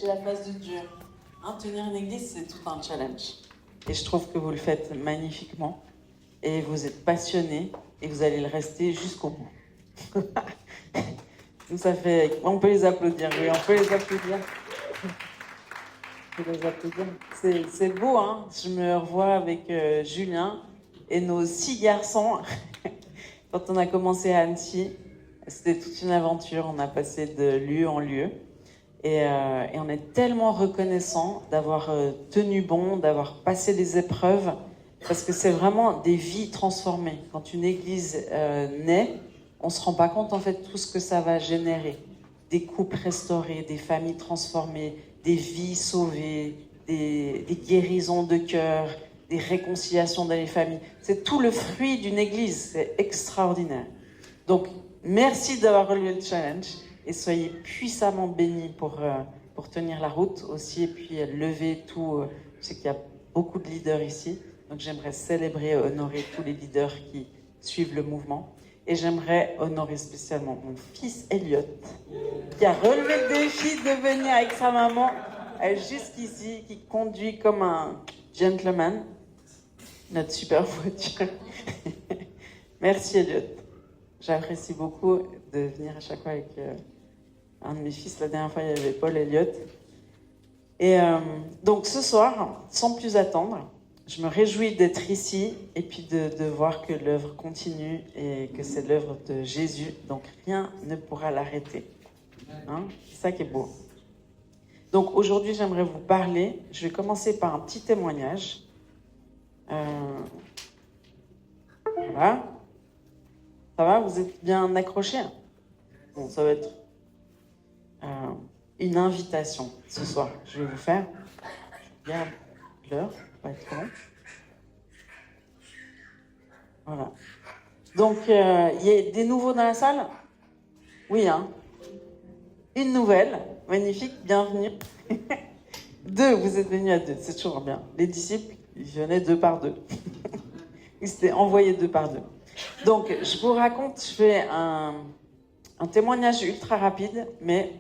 chez la face de Dieu. Hein, tenir une église, c'est tout un challenge. Et je trouve que vous le faites magnifiquement. Et vous êtes passionnés. Et vous allez le rester jusqu'au bout. Donc ça fait... On peut les applaudir, oui, on peut les applaudir. On peut les applaudir. C'est beau, hein. Je me revois avec Julien et nos 6 garçons. Quand on a commencé à Annecy, c'était toute une aventure. On a passé de lieu en lieu. Et on est tellement reconnaissant d'avoir tenu bon, d'avoir passé les épreuves, parce que c'est vraiment des vies transformées. Quand une église naît, on ne se rend pas compte en fait tout ce que ça va générer. Des couples restaurés, des familles transformées, des vies sauvées, des guérisons de cœur, des réconciliations dans les familles. C'est tout le fruit d'une église, c'est extraordinaire. Donc, merci d'avoir relevé le challenge. Et soyez puissamment bénis pour tenir la route aussi, et puis lever tout. Je sais qu'il y a beaucoup de leaders ici, donc j'aimerais célébrer et honorer tous les leaders qui suivent le mouvement. Et j'aimerais honorer spécialement mon fils Elliot, qui a relevé le défi de venir avec sa maman jusqu'ici, qui conduit comme un gentleman notre super voiture. Merci Elliot. J'apprécie beaucoup de venir à chaque fois avec un de mes fils. La dernière fois, il y avait Paul Elliott. Et donc ce soir, sans plus attendre, je me réjouis d'être ici et puis de voir que l'œuvre continue et que c'est l'œuvre de Jésus. Donc rien ne pourra l'arrêter. Hein? C'est ça qui est beau. Donc aujourd'hui, j'aimerais vous parler. Je vais commencer par un petit témoignage. Voilà. Ça va, vous êtes bien accrochés? Bon, ça va être une invitation ce soir. Je vais vous faire. Je regarde l'heure, pas être long. Voilà. Donc, il y a des nouveaux dans la salle? Oui, hein? Une nouvelle, magnifique, bienvenue. 2, vous êtes venus à 2, c'est toujours bien. Les disciples, ils venaient 2 par 2. Ils s'étaient envoyés 2 par 2. Donc, je vous raconte, je fais un témoignage ultra rapide, mais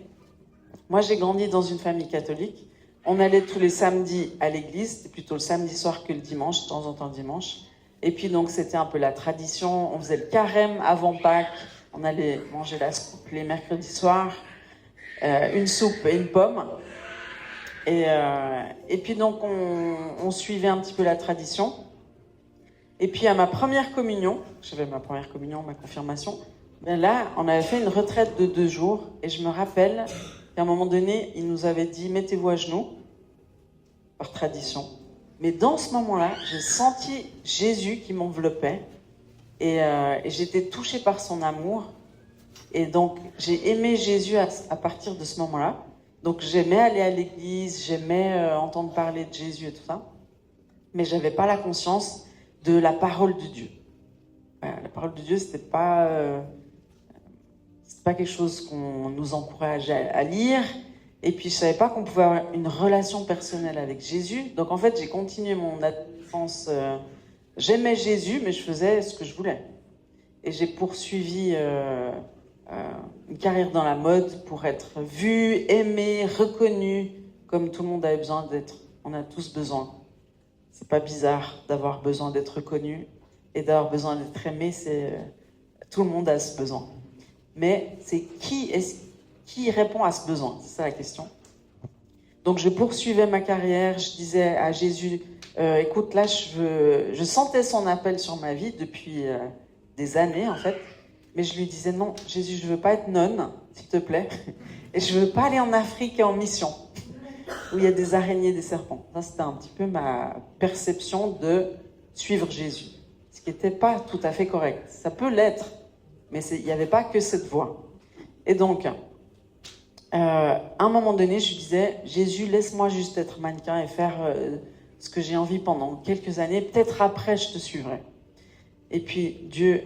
moi, j'ai grandi dans une famille catholique. On allait tous les samedis à l'église, c'était plutôt le samedi soir que le dimanche, de temps en temps dimanche. Et puis, donc, c'était un peu la tradition. On faisait le carême avant Pâques. On allait manger la soupe les mercredis soirs, une soupe et une pomme. Et puis, donc, on suivait un petit peu la tradition. Et puis à ma première communion, j'avais ma première communion, ma confirmation, ben là, on avait fait une retraite de 2 jours, et je me rappelle qu'à un moment donné, il nous avait dit « mettez-vous à genoux », par tradition. Mais dans ce moment-là, j'ai senti Jésus qui m'enveloppait, et j'étais touchée par son amour, et donc j'ai aimé Jésus à partir de ce moment-là. Donc j'aimais aller à l'église, j'aimais entendre parler de Jésus et tout ça, mais j'avais pas la conscience de la parole de Dieu. La parole de Dieu, c'était pas quelque chose qu'on nous encourageait à lire. Et puis, je savais pas qu'on pouvait avoir une relation personnelle avec Jésus. Donc, en fait, j'ai continué mon adolescence. J'aimais Jésus, mais je faisais ce que je voulais. Et j'ai poursuivi une carrière dans la mode pour être vue, aimée, reconnue, comme tout le monde avait besoin d'être. On a tous besoin. C'est pas bizarre d'avoir besoin d'être reconnu et d'avoir besoin d'être aimé. Tout le monde a ce besoin. Mais c'est qui répond à ce besoin? C'est ça la question. Donc je poursuivais ma carrière. Je disais à Jésus, écoute, là, je sentais son appel sur ma vie depuis des années en fait. Mais je lui disais non, Jésus, je veux pas être nonne, s'il te plaît, et je veux pas aller en Afrique et en mission où il y a des araignées, des serpents. Ça, c'était un petit peu ma perception de suivre Jésus. Ce qui n'était pas tout à fait correct. Ça peut l'être, mais il n'y avait pas que cette voie. Et donc, à un moment donné, je disais, Jésus, laisse-moi juste être mannequin et faire ce que j'ai envie pendant quelques années. Peut-être après, je te suivrai. Et puis, Dieu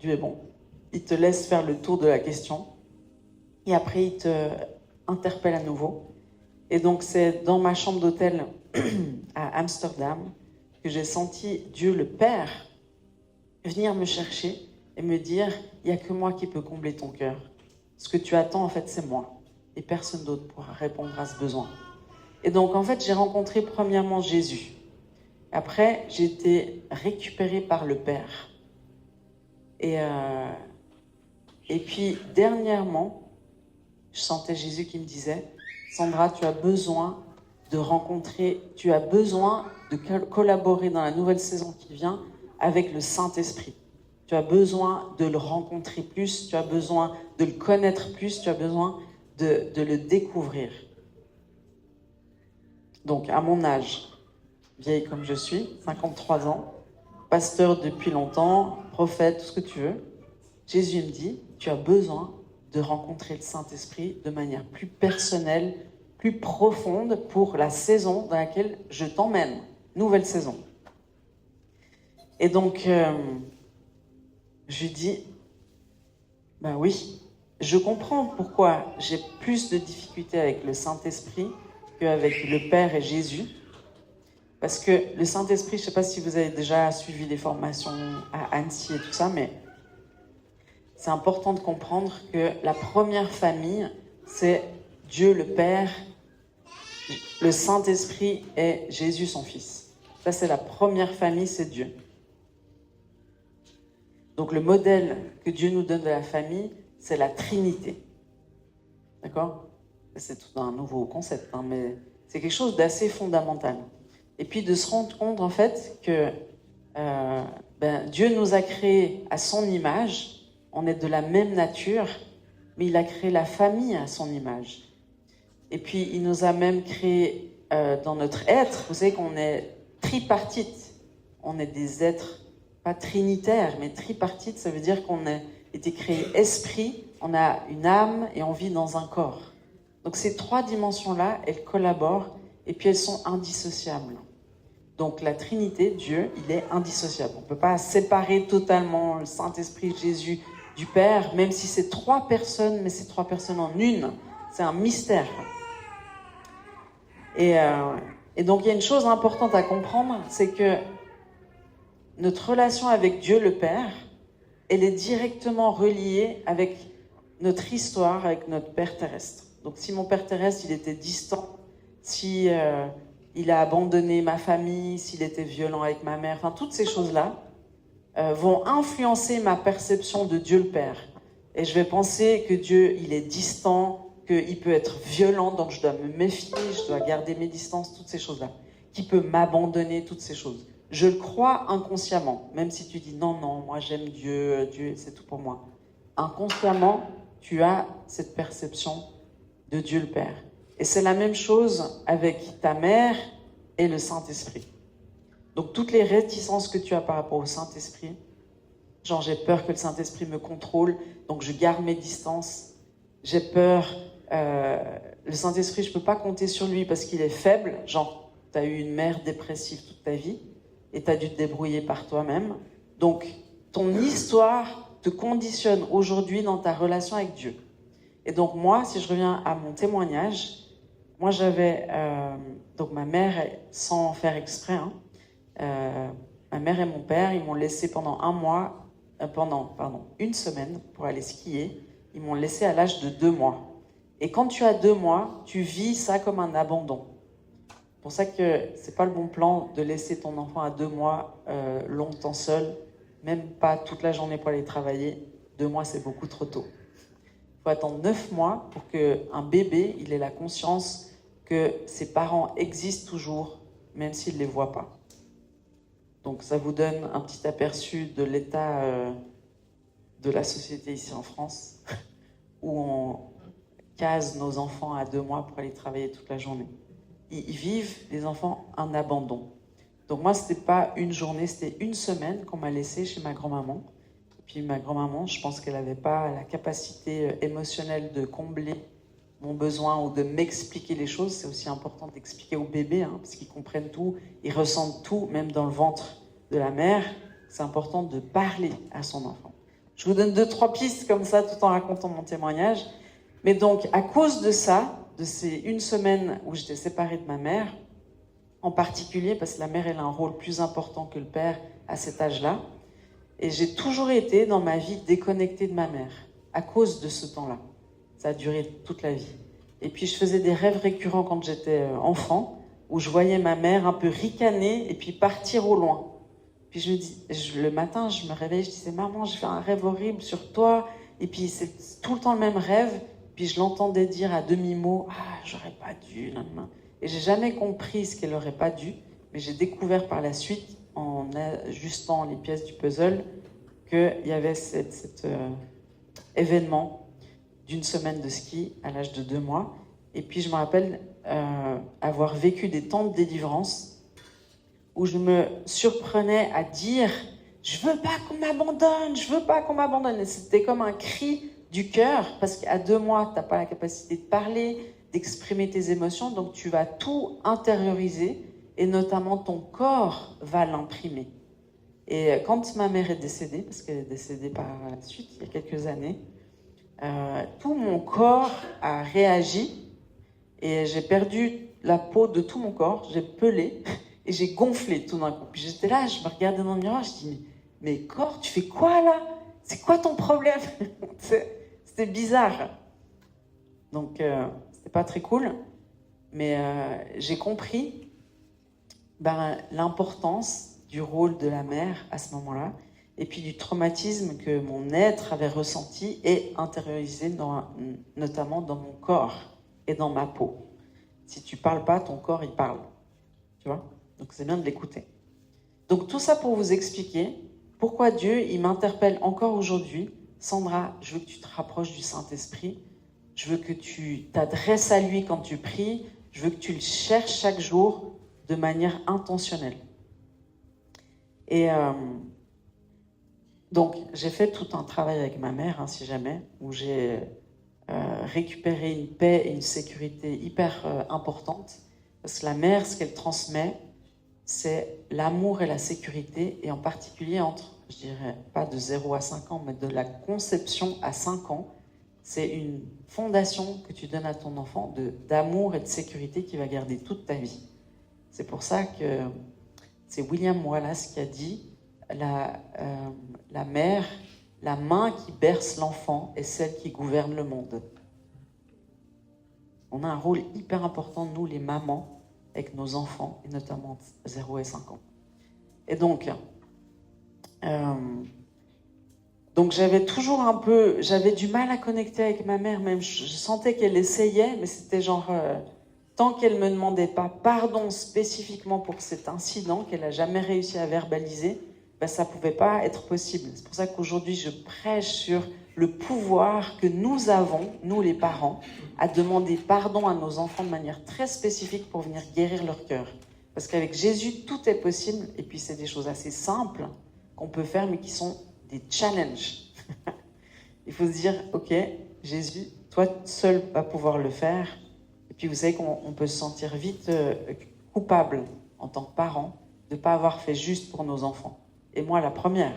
est bon. Il te laisse faire le tour de la question. Et après, il te interpelle à nouveau. Et donc, c'est dans ma chambre d'hôtel à Amsterdam que j'ai senti Dieu le Père venir me chercher et me dire « Il n'y a que moi qui peux combler ton cœur. Ce que tu attends, en fait, c'est moi. et personne d'autre pourra répondre à ce besoin. Et donc, en fait, j'ai rencontré premièrement Jésus. Après, j'ai été récupérée par le Père. Et puis, dernièrement, je sentais Jésus qui me disait, Sandra, tu as besoin de rencontrer, tu as besoin de collaborer dans la nouvelle saison qui vient avec le Saint-Esprit. Tu as besoin de le rencontrer plus, tu as besoin de le connaître plus, tu as besoin de le découvrir. Donc, à mon âge, vieille comme je suis, 53 ans, pasteur depuis longtemps, prophète, tout ce que tu veux, Jésus me dit, tu as besoin de rencontrer le Saint-Esprit de manière plus personnelle, plus profonde pour la saison dans laquelle je t'emmène. Nouvelle saison. Et donc, je lui dis, ben oui, je comprends pourquoi j'ai plus de difficultés avec le Saint-Esprit qu'avec le Père et Jésus. Parce que le Saint-Esprit, je ne sais pas si vous avez déjà suivi des formations à Annecy et tout ça, mais c'est important de comprendre que la première famille, c'est Dieu le Père, le Saint-Esprit et Jésus son Fils. Ça, c'est la première famille, c'est Dieu. Donc le modèle que Dieu nous donne de la famille, c'est la Trinité. D'accord ? C'est tout un nouveau concept, hein, mais c'est quelque chose d'assez fondamental. Et puis de se rendre compte, en fait, que Dieu nous a créés à son image, on est de la même nature, mais il a créé la famille à son image. Et puis il nous a même créés dans notre être, vous savez qu'on est tripartite, on est des êtres, pas trinitaires, mais tripartite, ça veut dire qu'on a été créé esprit, on a une âme et on vit dans un corps. Donc ces trois dimensions-là, elles collaborent et puis elles sont indissociables. Donc la Trinité, Dieu, il est indissociable. On ne peut pas séparer totalement le Saint-Esprit, Jésus, du Père, même si c'est trois personnes, mais c'est trois personnes en une. C'est un mystère. Et donc il y a une chose importante à comprendre, c'est que notre relation avec Dieu le Père, elle est directement reliée avec notre histoire, avec notre Père terrestre. Donc si mon Père terrestre, il était distant, si il a abandonné ma famille, s'il était violent avec ma mère, enfin toutes ces choses-là vont influencer ma perception de Dieu le Père. Et je vais penser que Dieu, il est distant, qu'il peut être violent, donc je dois me méfier, je dois garder mes distances, toutes ces choses-là. Qu'il peut m'abandonner, toutes ces choses. Je le crois inconsciemment, même si tu dis non, moi j'aime Dieu, Dieu c'est tout pour moi. Inconsciemment, tu as cette perception de Dieu le Père. Et c'est la même chose avec ta mère et le Saint-Esprit. Donc toutes les réticences que tu as par rapport au Saint-Esprit, genre j'ai peur que le Saint-Esprit me contrôle, donc je garde mes distances, j'ai peur, le Saint-Esprit je peux pas compter sur lui parce qu'il est faible, genre tu as eu une mère dépressive toute ta vie et tu as dû te débrouiller par toi-même, donc ton histoire te conditionne aujourd'hui dans ta relation avec Dieu. Et donc moi, si je reviens à mon témoignage, moi j'avais, donc ma mère, sans faire exprès, hein, ma mère et mon père, ils m'ont laissé pendant une semaine pour aller skier. Ils m'ont laissé à l'âge de 2 mois. Et quand tu as 2 mois, tu vis ça comme un abandon. C'est pour ça que c'est pas le bon plan de laisser ton enfant à 2 mois longtemps seul, même pas toute la journée pour aller travailler. 2 mois, c'est beaucoup trop tôt. Il faut attendre 9 mois pour qu'un bébé, il ait la conscience que ses parents existent toujours, même s'il ne les voit pas. Donc ça vous donne un petit aperçu de l'état de la société ici en France, où on case nos enfants à 2 mois pour aller travailler toute la journée. Ils vivent, les enfants, un abandon. Donc moi, c'était pas une journée, c'était une semaine qu'on m'a laissé chez ma grand-maman. Et puis ma grand-maman, je pense qu'elle n'avait pas la capacité émotionnelle de combler mon besoin ou de m'expliquer les choses. C'est aussi important d'expliquer aux bébés, hein, parce qu'ils comprennent tout, ils ressentent tout, même dans le ventre de la mère. C'est important de parler à son enfant. Je vous donne 2-3 pistes comme ça, tout en racontant mon témoignage. Mais donc, à cause de ça, de ces une semaine où j'étais séparée de ma mère, en particulier, parce que la mère, elle a un rôle plus important que le père à cet âge-là, et j'ai toujours été, dans ma vie, déconnectée de ma mère, à cause de ce temps-là. Ça a duré toute la vie. Et puis je faisais des rêves récurrents quand j'étais enfant, où je voyais ma mère un peu ricaner et puis partir au loin. Puis le matin, je me réveillais, je disais, maman, j'ai fait un rêve horrible sur toi. Et puis c'est tout le temps le même rêve. Puis je l'entendais dire à demi-mot, ah, j'aurais pas dû, nan, nan. Et j'ai jamais compris ce qu'elle aurait pas dû. Mais j'ai découvert par la suite, en ajustant les pièces du puzzle, qu'il y avait cet événement d'une semaine de ski à l'âge de 2 mois. Et puis je me rappelle avoir vécu des temps de délivrance où je me surprenais à dire « Je veux pas qu'on m'abandonne, je veux pas qu'on m'abandonne ». Et c'était comme un cri du cœur, parce qu'à 2 mois, tu n'as pas la capacité de parler, d'exprimer tes émotions, donc tu vas tout intérioriser, et notamment ton corps va l'imprimer. Et quand ma mère est décédée, parce qu'elle est décédée par la suite, il y a quelques années, tout mon corps a réagi, et j'ai perdu la peau de tout mon corps, j'ai pelé, et j'ai gonflé tout d'un coup. Puis j'étais là, je me regardais dans le miroir, je dis, mais corps, tu fais quoi là? C'est quoi ton problème? C'était bizarre. Donc, c'était pas très cool. Mais j'ai compris l'importance du rôle de la mère à ce moment-là, et puis du traumatisme que mon être avait ressenti et intériorisé, notamment dans mon corps et dans ma peau. Si tu parles pas, ton corps, il parle. Tu vois? Donc, c'est bien de l'écouter. Donc, tout ça pour vous expliquer pourquoi Dieu, il m'interpelle encore aujourd'hui. Sandra, je veux que tu te rapproches du Saint-Esprit. Je veux que tu t'adresses à lui quand tu pries. Je veux que tu le cherches chaque jour de manière intentionnelle. Et donc, j'ai fait tout un travail avec ma mère, hein, si jamais, où j'ai récupéré une paix et une sécurité hyper importantes. Parce que la mère, ce qu'elle transmet, c'est l'amour et la sécurité, et en particulier entre, je dirais, pas de 0 à 5 ans, mais de la conception à 5 ans. C'est une fondation que tu donnes à ton enfant d'amour et de sécurité qui va garder toute ta vie. C'est pour ça que c'est William Wallace qui a dit la mère, la main qui berce l'enfant est celle qui gouverne le monde. On a un rôle hyper important, nous les mamans, avec nos enfants, et notamment 0 et 5 ans. Et donc j'avais toujours j'avais du mal à connecter avec ma mère, même je sentais qu'elle essayait, mais c'était genre, tant qu'elle me demandait pas pardon spécifiquement pour cet incident qu'elle n'a jamais réussi à verbaliser, ça pouvait pas être possible. C'est pour ça qu'aujourd'hui je prêche sur le pouvoir que nous avons, nous les parents, à demander pardon à nos enfants de manière très spécifique pour venir guérir leur cœur. Parce qu'avec Jésus, tout est possible, et puis c'est des choses assez simples qu'on peut faire, mais qui sont des challenges. Il faut se dire, ok, Jésus, toi seul vas pouvoir le faire. Et puis vous savez qu'on peut se sentir vite coupable en tant que parent de ne pas avoir fait juste pour nos enfants. Et moi, la première.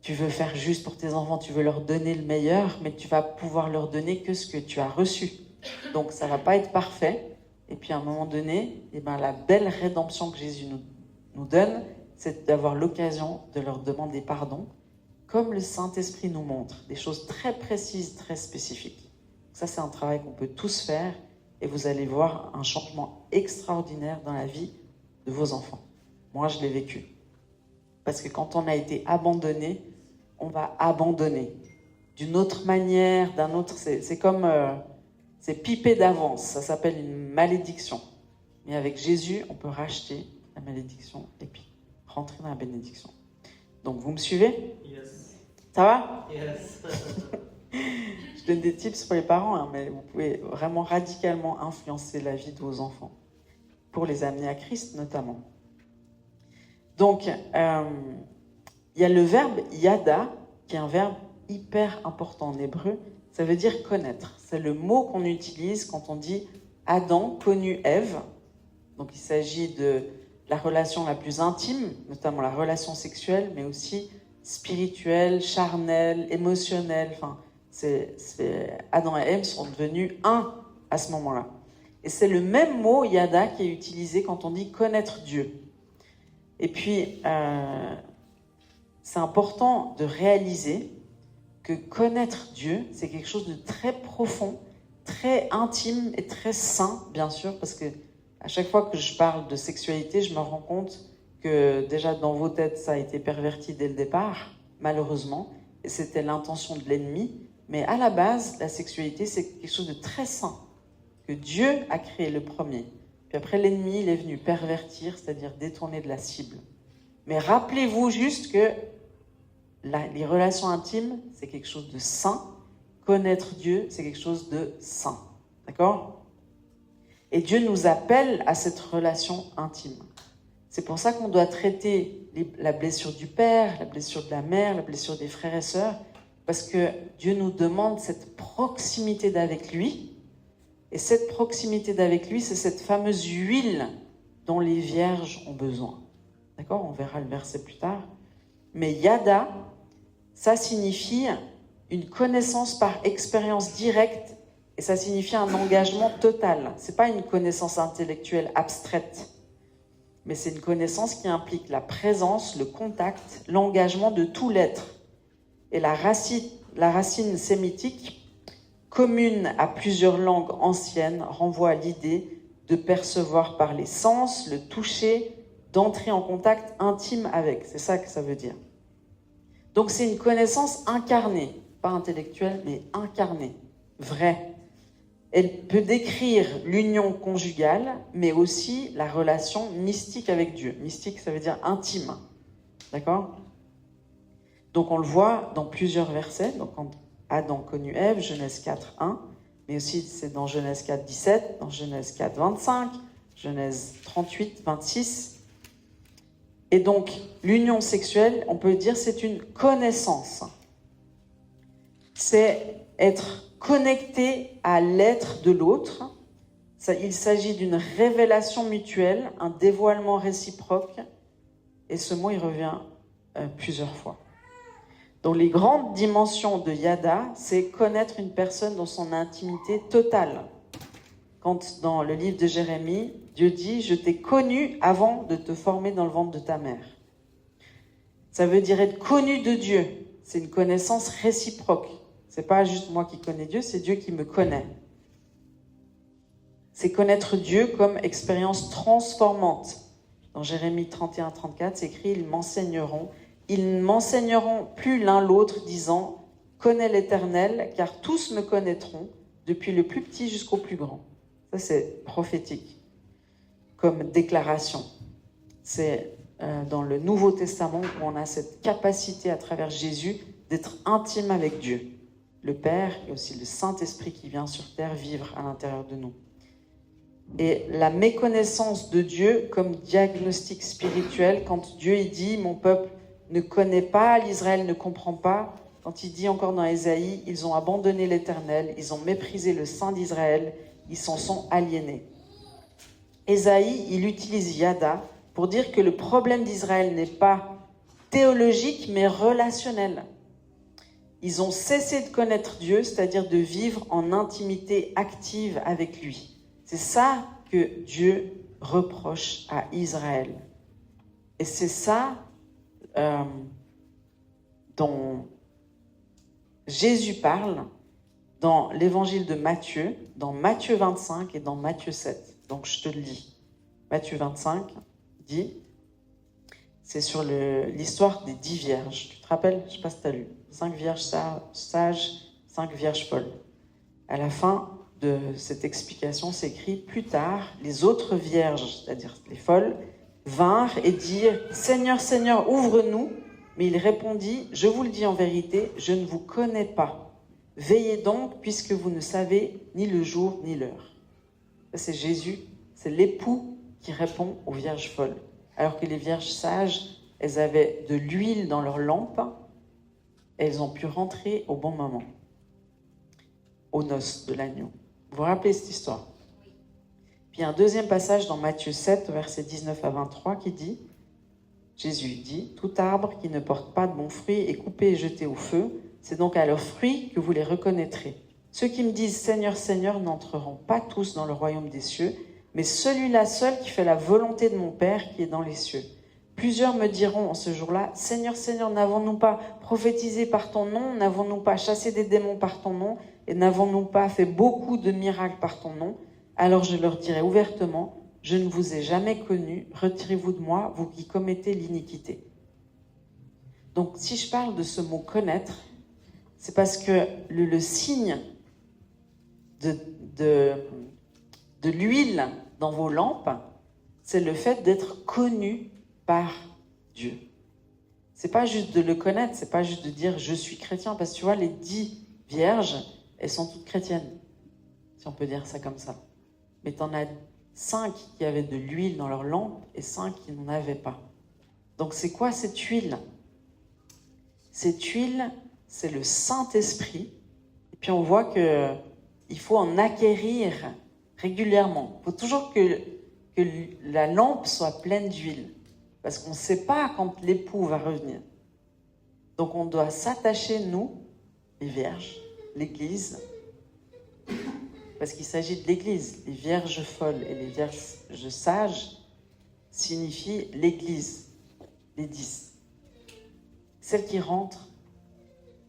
Tu veux faire juste pour tes enfants, tu veux leur donner le meilleur, mais tu vas pouvoir leur donner que ce que tu as reçu. Donc ça ne va pas être parfait. Et puis à un moment donné, la belle rédemption que Jésus nous donne, c'est d'avoir l'occasion de leur demander pardon, comme le Saint-Esprit nous montre, des choses très précises, très spécifiques. Ça, c'est un travail qu'on peut tous faire, et vous allez voir un changement extraordinaire dans la vie de vos enfants. Moi, je l'ai vécu. Parce que quand on a été abandonné, on va abandonner. D'une autre manière, d'un autre... C'est comme... c'est pipé d'avance, ça s'appelle une malédiction. Mais avec Jésus, on peut racheter la malédiction et puis rentrer dans la bénédiction. Donc, vous me suivez? Yes. Ça va? Yes. Je donne des tips pour les parents, hein, mais vous pouvez vraiment radicalement influencer la vie de vos enfants, pour les amener à Christ notamment. Donc, il y a le verbe yada, qui est un verbe hyper important en hébreu. Ça veut dire connaître. C'est le mot qu'on utilise quand on dit Adam connu Ève. Donc, il s'agit de la relation la plus intime, notamment la relation sexuelle, mais aussi spirituelle, charnelle, émotionnelle. Enfin, Adam et Ève sont devenus un à ce moment-là. Et c'est le même mot, yada, qui est utilisé quand on dit connaître Dieu. Et puis, c'est important de réaliser que connaître Dieu, c'est quelque chose de très profond, très intime et très sain, bien sûr, parce que à chaque fois que je parle de sexualité, je me rends compte que déjà dans vos têtes, ça a été perverti dès le départ, malheureusement, et c'était l'intention de l'ennemi. Mais à la base, la sexualité, c'est quelque chose de très sain, que Dieu a créé le premier. Puis après, l'ennemi, il est venu pervertir, c'est-à-dire détourner de la cible. Mais rappelez-vous juste que les relations intimes, c'est quelque chose de sain. Connaître Dieu, c'est quelque chose de sain. D'accord ? Et Dieu nous appelle à cette relation intime. C'est pour ça qu'on doit traiter la blessure du père, la blessure de la mère, la blessure des frères et sœurs, parce que Dieu nous demande cette proximité d'avec lui. Et cette proximité d'avec lui, c'est cette fameuse huile dont les vierges ont besoin. D'accord ? On verra le verset plus tard. Mais yada, ça signifie une connaissance par expérience directe et ça signifie un engagement total. Ce n'est pas une connaissance intellectuelle abstraite, mais c'est une connaissance qui implique la présence, le contact, l'engagement de tout l'être. Et la racine sémitique, commune à plusieurs langues anciennes, renvoie à l'idée de percevoir par les sens, le toucher, d'entrer en contact intime avec. C'est ça que ça veut dire. Donc c'est une connaissance incarnée, pas intellectuelle, mais incarnée, vraie. Elle peut décrire l'union conjugale, mais aussi la relation mystique avec Dieu. Mystique, ça veut dire intime. D'accord ? Donc on le voit dans plusieurs versets. Donc quand Adam connut Ève, Genèse 4, 1, mais aussi c'est dans Genèse 4, 17, dans Genèse 4, 25, Genèse 38, 26. Et donc l'union sexuelle, on peut dire c'est une connaissance. C'est être connecté à l'être de l'autre. Il s'agit d'une révélation mutuelle, un dévoilement réciproque. Et ce mot, il revient plusieurs fois. Donc les grandes dimensions de yada, c'est connaître une personne dans son intimité totale. Quand dans le livre de Jérémie, Dieu dit « Je t'ai connu avant de te former dans le ventre de ta mère ». Ça veut dire être connu de Dieu. C'est une connaissance réciproque. C'est pas juste moi qui connais Dieu, c'est Dieu qui me connaît. C'est connaître Dieu comme expérience transformante. Dans Jérémie 31, 34, c'est écrit « Ils ne m'enseigneront plus l'un l'autre, disant « Connais l'Éternel, car tous me connaîtront, depuis le plus petit jusqu'au plus grand. » Ça, c'est prophétique, comme déclaration. C'est dans le Nouveau Testament où on a cette capacité à travers Jésus d'être intime avec Dieu. Le Père et aussi le Saint-Esprit qui vient sur terre vivre à l'intérieur de nous. Et la méconnaissance de Dieu comme diagnostic spirituel, quand Dieu il dit « Mon peuple ne connaît pas, l'Israël ne comprend pas », quand il dit encore dans Ésaïe « Ils ont abandonné l'Éternel, ils ont méprisé le Saint d'Israël, ils s'en sont aliénés ». Ésaïe, il utilise yada pour dire que le problème d'Israël n'est pas théologique mais relationnel. Ils ont cessé de connaître Dieu, c'est-à-dire de vivre en intimité active avec lui. C'est ça que Dieu reproche à Israël. Et c'est ça dont Jésus parle dans l'évangile de Matthieu, dans Matthieu 25 et dans Matthieu 7. Donc je te le lis. Matthieu 25 dit, c'est sur l'histoire des 10 vierges. Tu te rappelles? Je ne sais pas si tu as lu. 5 vierges sages, 5 vierges folles. À la fin de cette explication, c'est écrit « Plus tard, les autres vierges, c'est-à-dire les folles, vinrent et dirent « Seigneur, Seigneur, ouvre-nous » Mais il répondit « Je vous le dis en vérité, je ne vous connais pas. Veillez donc, puisque vous ne savez ni le jour ni l'heure. » C'est Jésus, c'est l'époux qui répond aux vierges folles. Alors que les vierges sages, elles avaient de l'huile dans leur lampe, et elles ont pu rentrer au bon moment, aux noces de l'agneau. Vous vous rappelez cette histoire? Puis un deuxième passage dans Matthieu 7, versets 19 à 23, qui dit, Jésus dit, « Tout arbre qui ne porte pas de bons fruits est coupé et jeté au feu. C'est donc à leurs fruits que vous les reconnaîtrez. Ceux qui me disent, Seigneur, Seigneur, n'entreront pas tous dans le royaume des cieux, mais celui-là seul qui fait la volonté de mon Père qui est dans les cieux. Plusieurs me diront en ce jour-là, Seigneur, Seigneur, n'avons-nous pas prophétisé par ton nom? N'avons-nous pas chassé des démons par ton nom? Et n'avons-nous pas fait beaucoup de miracles par ton nom? Alors je leur dirai ouvertement, je ne vous ai jamais connu, retirez-vous de moi, vous qui commettez l'iniquité. Donc si je parle de ce mot connaître, c'est parce que le signe de l'huile dans vos lampes, c'est le fait d'être connu par Dieu. C'est pas juste de le connaître, c'est pas juste de dire je suis chrétien, parce que tu vois, les 10 vierges, elles sont toutes chrétiennes, si on peut dire ça comme ça. Mais t'en as 5 qui avaient de l'huile dans leur lampe et 5 qui n'en avaient pas. Donc c'est quoi cette huile? Cette huile, c'est le Saint-Esprit. Et puis on voit qu'il faut en acquérir régulièrement. Il faut toujours que la lampe soit pleine d'huile. Parce qu'on ne sait pas quand l'époux va revenir. Donc on doit s'attacher, nous, les vierges, l'Église, parce qu'il s'agit de l'Église. Les vierges folles et les vierges sages signifient l'Église, les 10. Celles qui rentrent,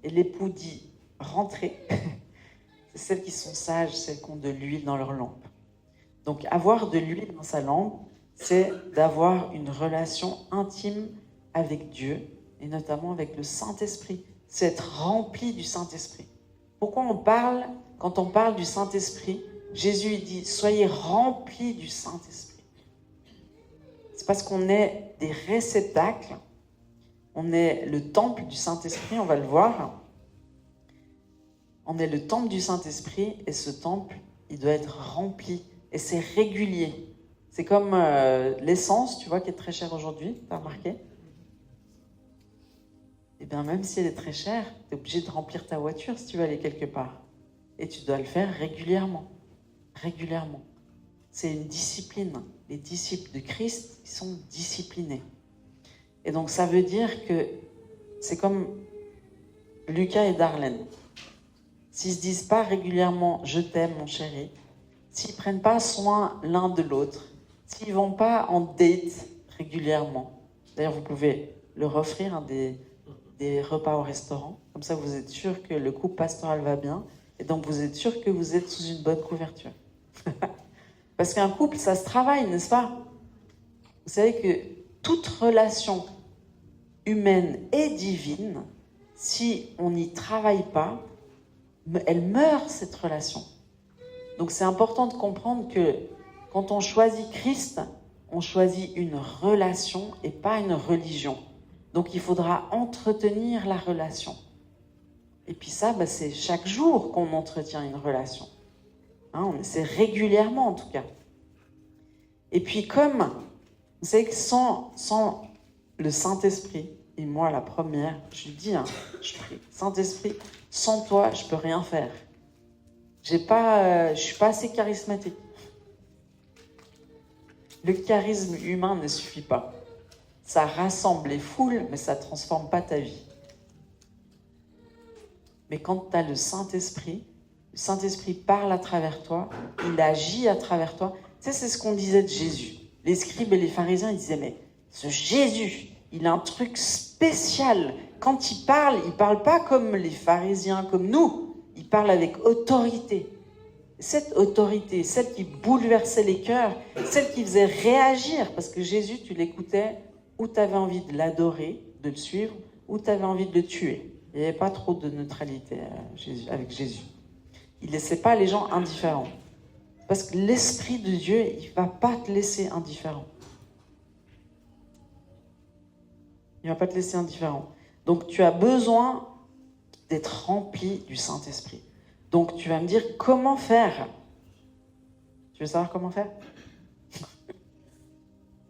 et l'époux dit « rentrez », c'est celles qui sont sages, celles qui ont de l'huile dans leur lampe. Donc avoir de l'huile dans sa lampe, c'est d'avoir une relation intime avec Dieu, et notamment avec le Saint-Esprit. C'est être rempli du Saint-Esprit. Pourquoi quand on parle du Saint-Esprit, Jésus dit « Soyez remplis du Saint-Esprit ». C'est parce qu'on est des réceptacles, on est le temple du Saint-Esprit, on va le voir. On est le temple du Saint-Esprit, et ce temple, il doit être rempli, et c'est régulier. C'est comme l'essence, tu vois, qui est très chère aujourd'hui, tu as remarqué? Eh bien, même si elle est très chère, tu es obligé de remplir ta voiture si tu veux aller quelque part. Et tu dois le faire régulièrement. Régulièrement. C'est une discipline. Les disciples de Christ, ils sont disciplinés. Et donc, ça veut dire que c'est comme Lucas et Darlene. S'ils ne se disent pas régulièrement « je t'aime, mon chéri », s'ils ne prennent pas soin l'un de l'autre, s'ils ne vont pas en date régulièrement, d'ailleurs vous pouvez leur offrir des repas au restaurant, comme ça vous êtes sûr que le couple pastoral va bien, et donc vous êtes sûr que vous êtes sous une bonne couverture. Parce qu'un couple, ça se travaille, n'est-ce pas? Vous savez que toute relation humaine et divine, si on n'y travaille pas, elle meurt, cette relation. Donc c'est important de comprendre que quand on choisit Christ, on choisit une relation et pas une religion. Donc il faudra entretenir la relation. Et puis ça, c'est chaque jour qu'on entretient une relation. C'est régulièrement en tout cas. Et puis comme, vous savez que sans le Saint-Esprit, et moi la première, je lui dis, je prie, Saint-Esprit, sans toi, je peux rien faire. Je suis pas assez charismatique. Le charisme humain ne suffit pas. Ça rassemble les foules, mais ça ne transforme pas ta vie. Mais quand tu as le Saint-Esprit parle à travers toi, il agit à travers toi. Tu sais, c'est ce qu'on disait de Jésus. Les scribes et les pharisiens, ils disaient, mais ce Jésus, il a un truc spécial. Quand il parle pas comme les pharisiens, comme nous. Il parle avec autorité. Cette autorité, celle qui bouleversait les cœurs, celle qui faisait réagir, parce que Jésus, tu l'écoutais, ou tu avais envie de l'adorer, de le suivre, ou tu avais envie de le tuer. Il n'y avait pas trop de neutralité avec Jésus. Il ne laissait pas les gens indifférents. Parce que l'Esprit de Dieu, il ne va pas te laisser indifférent. Il ne va pas te laisser indifférent. Donc tu as besoin d'être rempli du Saint-Esprit. Donc tu vas me dire comment faire. Tu veux savoir comment faire?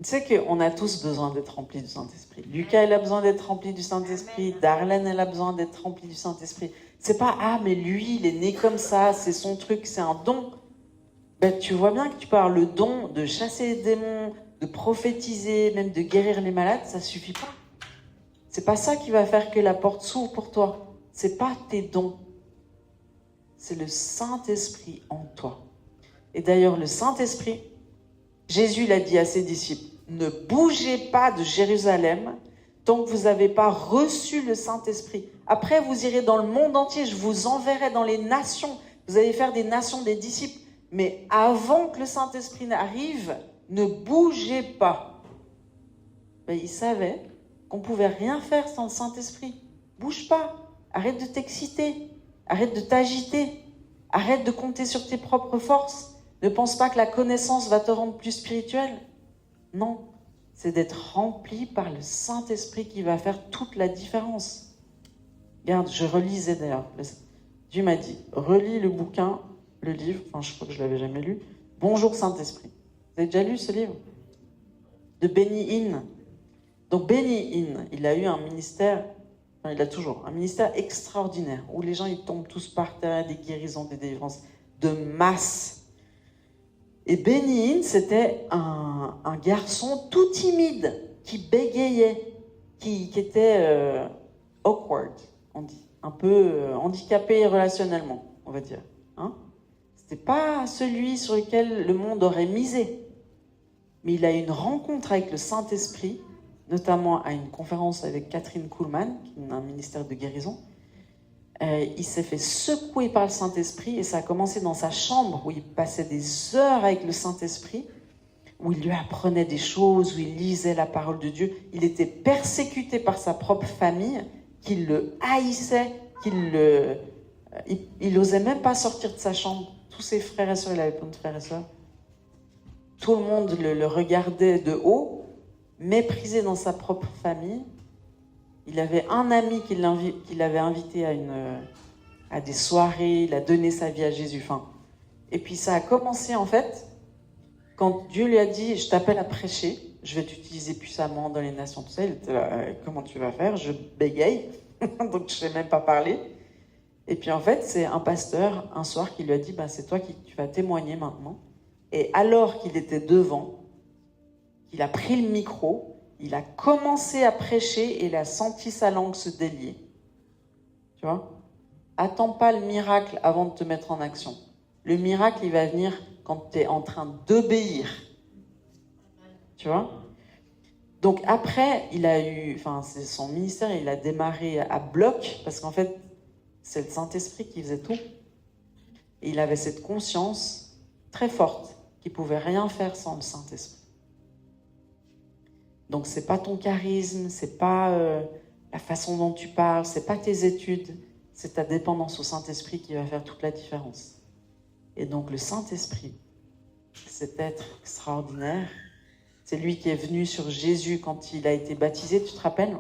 Tu sais qu'on a tous besoin d'être remplis du Saint-Esprit. Lucas, il a besoin d'être rempli du Saint-Esprit. Darlene, elle a besoin d'être remplie du Saint-Esprit. C'est pas, mais lui, il est né comme ça, c'est son truc, c'est un don. Tu vois bien que tu peux avoir le don de chasser les démons, de prophétiser, même de guérir les malades, ça suffit pas. C'est pas ça qui va faire que la porte s'ouvre pour toi. C'est pas tes dons. C'est le Saint-Esprit en toi. Et d'ailleurs, le Saint-Esprit, Jésus l'a dit à ses disciples. ne bougez pas de Jérusalem tant que vous n'avez pas reçu le Saint-Esprit. Après, vous irez dans le monde entier, je vous enverrai dans les nations. Vous allez faire des nations des disciples. Mais avant que le Saint-Esprit n'arrive, ne bougez pas. Ben, il savait qu'on ne pouvait rien faire sans le Saint-Esprit. Bouge pas. Arrête de t'exciter. Arrête de t'agiter. Arrête de compter sur tes propres forces. Ne pense pas que la connaissance va te rendre plus spirituel. Non, c'est d'être rempli par le Saint-Esprit qui va faire toute la différence. Regarde, je relisais d'ailleurs. Dieu m'a dit, relis le bouquin, le livre, enfin je crois que je ne l'avais jamais lu, Bonjour Saint-Esprit. Vous avez déjà lu ce livre? De Benny Hinn. Donc Benny Hinn, il a eu un ministère, enfin il a toujours, un ministère extraordinaire, où les gens ils tombent tous par terre, des guérisons, des délivrances de masse. Et Benny Hinn, c'était un garçon tout timide, qui bégayait, qui était awkward, on dit, un peu handicapé relationnellement, on va dire. Hein? C'était pas celui sur lequel le monde aurait misé. Mais il a eu une rencontre avec le Saint-Esprit, notamment à une conférence avec Catherine Kuhlman, qui a un ministère de guérison. Il s'est fait secouer par le Saint-Esprit et ça a commencé dans sa chambre où il passait des heures avec le Saint-Esprit, où il lui apprenait des choses, où il lisait la parole de Dieu. Il était persécuté par sa propre famille, qui le haïssait, il n'osait même pas sortir de sa chambre. Tous ses frères et sœurs, il avait plein de frères et sœurs. Tout le monde le regardait de haut, méprisé dans sa propre famille. Il avait un ami qui l'avait invité à des soirées, il a donné sa vie à Jésus. Et puis ça a commencé en fait, quand Dieu lui a dit, je t'appelle à prêcher, je vais t'utiliser puissamment dans les nations, tout ça. Il était là, comment tu vas faire? Je bégaye, donc je ne sais même pas parler. Et puis en fait, c'est un pasteur, un soir, qui lui a dit, c'est toi qui tu vas témoigner maintenant. Et alors qu'il était devant, qu'il a pris le micro, il a commencé à prêcher et il a senti sa langue se délier. Tu vois? Attends pas le miracle avant de te mettre en action. Le miracle, il va venir quand tu es en train d'obéir. Tu vois? Donc après, c'est son ministère, il a démarré à bloc, parce qu'en fait, c'est le Saint-Esprit qui faisait tout. Et il avait cette conscience très forte qu'il ne pouvait rien faire sans le Saint-Esprit. Donc c'est pas ton charisme, c'est pas la façon dont tu parles, c'est pas tes études, c'est ta dépendance au Saint-Esprit qui va faire toute la différence. Et donc le Saint-Esprit, cet être extraordinaire, c'est lui qui est venu sur Jésus quand il a été baptisé, tu te rappelles?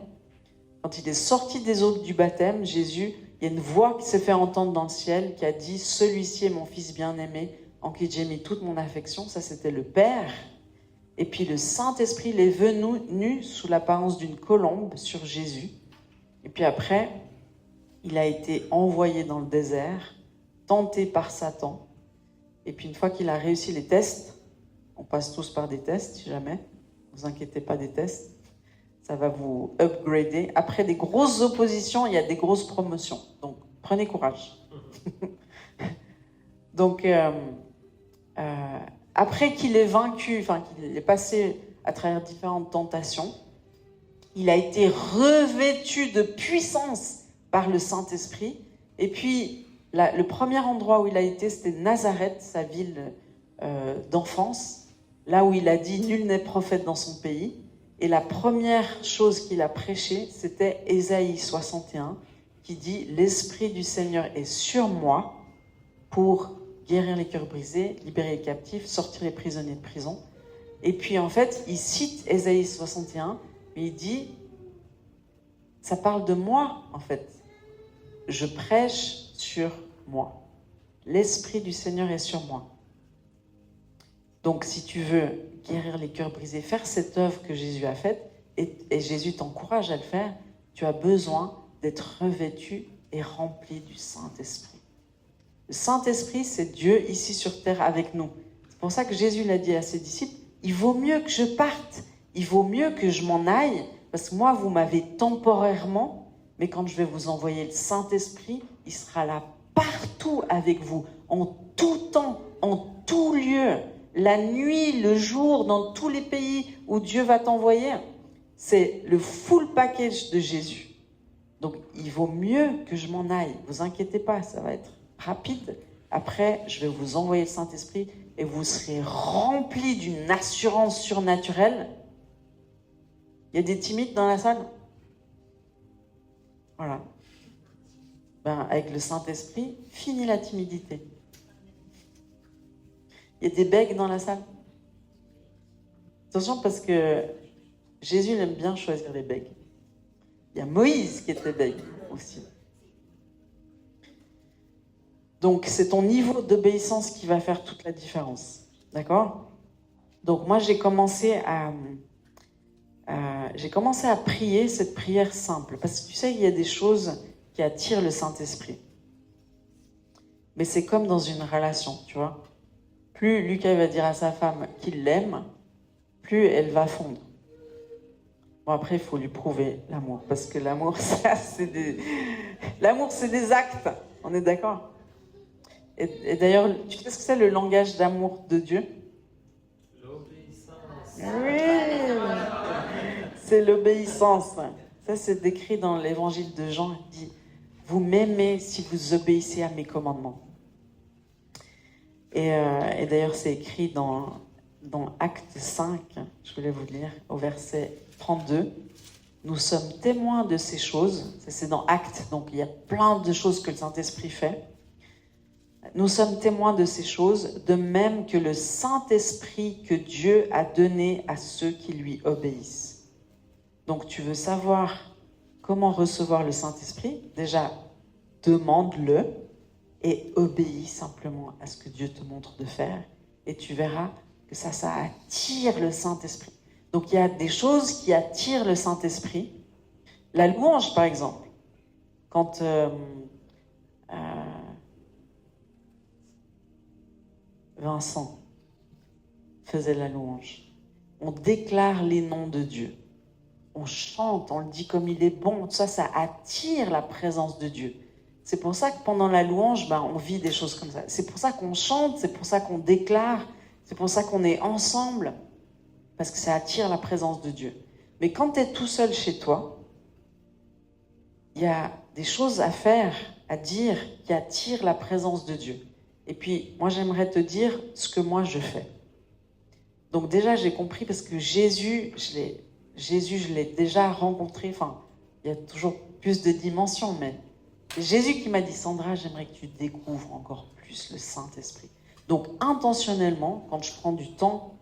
Quand il est sorti des eaux du baptême, Jésus, il y a une voix qui s'est fait entendre dans le ciel qui a dit « Celui-ci est mon fils bien-aimé, en qui j'ai mis toute mon affection ». Ça, c'était le Père. Et puis le Saint-Esprit il est venu sous l'apparence d'une colombe sur Jésus. Et puis après, il a été envoyé dans le désert, tenté par Satan. Et puis une fois qu'il a réussi les tests, on passe tous par des tests, si jamais, ne vous inquiétez pas des tests, ça va vous upgrader. Après des grosses oppositions, il y a des grosses promotions. Donc prenez courage. Donc, après qu'il ait vaincu, qu'il ait passé à travers différentes tentations, il a été revêtu de puissance par le Saint-Esprit. Et puis, le premier endroit où il a été, c'était Nazareth, sa ville d'enfance, là où il a dit « Nul n'est prophète dans son pays ». Et la première chose qu'il a prêchée, c'était Ésaïe 61, qui dit « L'Esprit du Seigneur est sur moi pour guérir les cœurs brisés, libérer les captifs, sortir les prisonniers de prison. » Et puis en fait, il cite Ésaïe 61, mais il dit « Ça parle de moi en fait. Je prêche sur moi. L'Esprit du Seigneur est sur moi. » Donc si tu veux guérir les cœurs brisés, faire cette œuvre que Jésus a faite, et Jésus t'encourage à le faire, tu as besoin d'être revêtu et rempli du Saint-Esprit. Le Saint-Esprit, c'est Dieu ici sur terre avec nous. C'est pour ça que Jésus l'a dit à ses disciples, il vaut mieux que je parte, il vaut mieux que je m'en aille, parce que moi, vous m'avez temporairement, mais quand je vais vous envoyer le Saint-Esprit, il sera là partout avec vous, en tout temps, en tout lieu. la nuit, le jour, dans tous les pays où Dieu va t'envoyer. C'est le full package de Jésus. Donc, il vaut mieux que je m'en aille. Vous inquiétez pas, ça va être rapide. Après, je vais vous envoyer le Saint-Esprit et vous serez remplis d'une assurance surnaturelle. Il y a des timides dans la salle? Voilà. Ben, avec le Saint-Esprit, fini la timidité. Il y a des bègues dans la salle? Attention, parce que Jésus il aime bien choisir les bègues. Il y a Moïse qui était bègue aussi. Donc, c'est ton niveau d'obéissance qui va faire toute la différence. D'accord? Donc, moi, j'ai commencé à prier cette prière simple. Parce que tu sais, il y a des choses qui attirent le Saint-Esprit. Mais c'est comme dans une relation, tu vois. Plus Lucas va dire à sa femme qu'il l'aime, plus elle va fondre. Bon, après, il faut lui prouver l'amour. Parce que l'amour, l'amour, c'est des actes. On est d'accord? Et d'ailleurs, tu sais ce que c'est le langage d'amour de Dieu? L'obéissance. Oui, c'est l'obéissance. Ça, c'est décrit dans l'évangile de Jean. Il dit, vous m'aimez si vous obéissez à mes commandements. Et d'ailleurs, c'est écrit dans Acte 5, je voulais vous lire, au verset 32. Nous sommes témoins de ces choses. Ça, c'est dans Acte, donc il y a plein de choses que le Saint-Esprit fait. Nous sommes témoins de ces choses, de même que le Saint-Esprit que Dieu a donné à ceux qui lui obéissent. Donc, tu veux savoir comment recevoir le Saint-Esprit? Déjà, demande-le et obéis simplement à ce que Dieu te montre de faire. Et tu verras que ça attire le Saint-Esprit. Donc, il y a des choses qui attirent le Saint-Esprit. La louange, par exemple. Quand Vincent faisait la louange, on déclare les noms de Dieu. On chante, on le dit comme il est bon. Tout ça, ça attire la présence de Dieu. C'est pour ça que pendant la louange, on vit des choses comme ça. C'est pour ça qu'on chante, c'est pour ça qu'on déclare, c'est pour ça qu'on est ensemble. Parce que ça attire la présence de Dieu. Mais quand tu es tout seul chez toi, il y a des choses à faire, à dire, qui attirent la présence de Dieu. Et puis, moi, j'aimerais te dire ce que moi, je fais. Donc déjà, j'ai compris parce que Jésus, je l'ai déjà rencontré. Enfin, il y a toujours plus de dimensions, mais Jésus qui m'a dit, Sandra, j'aimerais que tu découvres encore plus le Saint-Esprit. Donc, intentionnellement, quand je prends du temps,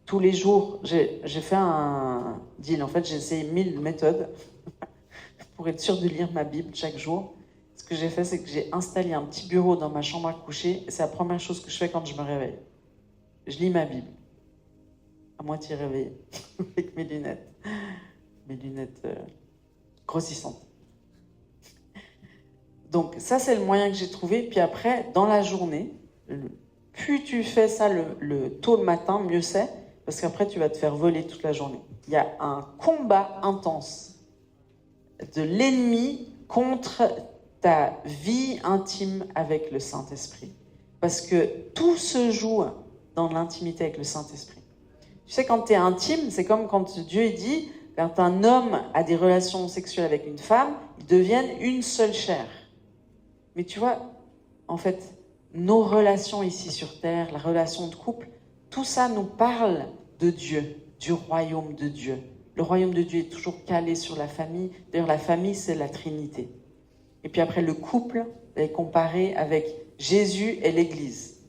tous les jours, j'ai fait un deal. En fait, j'ai essayé 1000 méthodes pour être sûr de lire ma Bible chaque jour. Ce que j'ai fait, c'est que j'ai installé un petit bureau dans ma chambre à coucher. Et c'est la première chose que je fais quand je me réveille. Je lis ma Bible. À moitié réveillée. Avec mes lunettes. Mes lunettes grossissantes. Donc, ça, c'est le moyen que j'ai trouvé. Puis après, dans la journée, plus tu fais ça tôt le matin, mieux c'est. Parce qu'après, tu vas te faire voler toute la journée. Il y a un combat intense de l'ennemi contre ta vie intime avec le Saint-Esprit. Parce que tout se joue dans l'intimité avec le Saint-Esprit. Tu sais, quand tu es intime, c'est comme quand Dieu il dit, quand un homme a des relations sexuelles avec une femme, ils deviennent une seule chair. Mais tu vois, en fait, nos relations ici sur Terre, la relation de couple, tout ça nous parle de Dieu, du royaume de Dieu. Le royaume de Dieu est toujours calé sur la famille. D'ailleurs, la famille, c'est la Trinité. Et puis après, le couple est comparé avec Jésus et l'Église.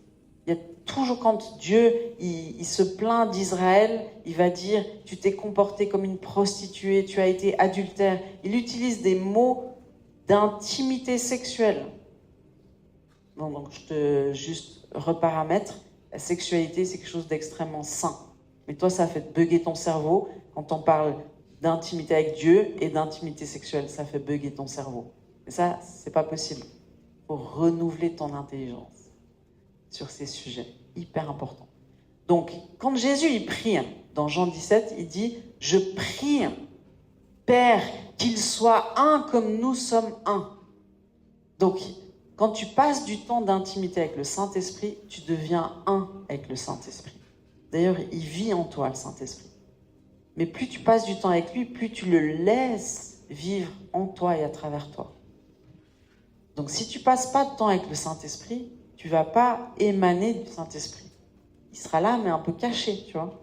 Il y a toujours, quand Dieu il se plaint d'Israël, il va dire « Tu t'es comporté comme une prostituée, tu as été adultère ». Il utilise des mots d'intimité sexuelle. Bon, donc, juste reparamètre. La sexualité, c'est quelque chose d'extrêmement sain. Mais toi, ça fait bugger ton cerveau quand on parle d'intimité avec Dieu et d'intimité sexuelle. Ça fait bugger ton cerveau. Mais ça, c'est pas possible. Il faut renouveler ton intelligence sur ces sujets. Hyper important. Donc, quand Jésus, il prie, dans Jean 17, il dit « Je prie, Père, qu'il soit un comme nous sommes un. » Donc, quand tu passes du temps d'intimité avec le Saint-Esprit, tu deviens un avec le Saint-Esprit. D'ailleurs, il vit en toi, le Saint-Esprit. Mais plus tu passes du temps avec lui, plus tu le laisses vivre en toi et à travers toi. Donc si tu passes pas de temps avec le Saint-Esprit, tu vas pas émaner du Saint-Esprit. Il sera là, mais un peu caché, tu vois.